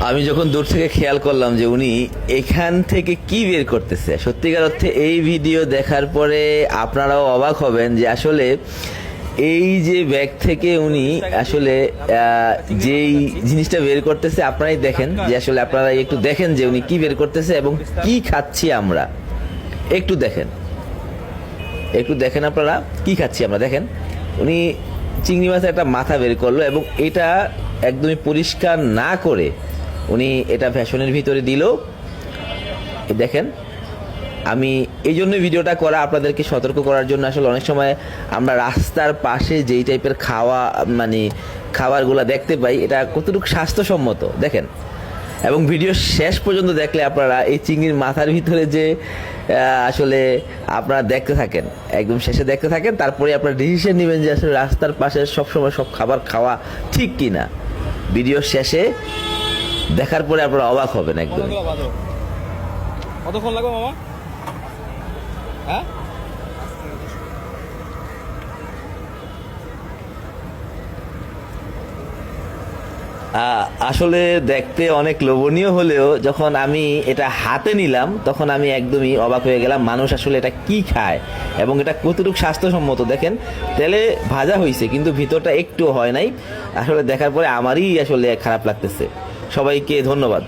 আমি যখন দূর থেকে খেয়াল করলাম যে উনি এখান থেকে কি বের করতেছে, সত্যিকার অর্থে এই ভিডিও দেখার পরে আপনারাও অবাক হবেন যে আসলে এই যে ব্যাগ থেকে উনি আসলে যেই জিনিসটা বের করতেছে আপনারাই দেখেন, যে আসলে আপনারা একটু দেখেন যে উনি কি বের করতেছে এবং কি খাচ্ছি আমরা। একটু দেখেন, একটু দেখেন আপনারা কি খাচ্ছি আমরা। দেখেন উনি চিংড়ি মাছের একটা মাথা বের করলো এবং এটা একদমই পরিষ্কার না করে উনি এটা ফ্যাশনের ভিতরে দিল। দেখেন, আমি এই জন্য ভিডিওটা করা, আপনাদেরকে সতর্ক করার জন্য। আসলে অনেক সময় আমরা রাস্তার পাশে যেই টাইপের খাবারগুলো দেখতে পাই, এটা কতটুকু স্বাস্থ্যসম্মত দেখেন। এবং ভিডিও শেষ পর্যন্ত দেখলে আপনারা এই চিংড়ির মাথার ভিতরে যে আসলে আপনারা দেখতে থাকেন, একদম শেষে দেখতে থাকেন, তারপরে আপনারা ডিসিশন নেবেন যে আসলে রাস্তার পাশে সবসময় সব খাবার খাওয়া ঠিক কি না। ভিডিও শেষে দেখার পরে আপনারা অবাক হবেন একদম। কতক্ষণ লাগবে মামা? হ্যাঁ, আসলে দেখতে অনেক লোভনীয় হলেও যখন আমি এটা হাতে নিলাম তখন আমি একদমই অবাক হয়ে গেলাম। মানুষ আসলে এটা কি খায় এবং এটা কতটুকু স্বাস্থ্যসম্মত। দেখেন, তেলে ভাজা হয়েছে কিন্তু ভিতরটা একটু হয় নাই। আসলে দেখার পরে আমারই আসলে খারাপ লাগতেছে। সবাইকে ধন্যবাদ।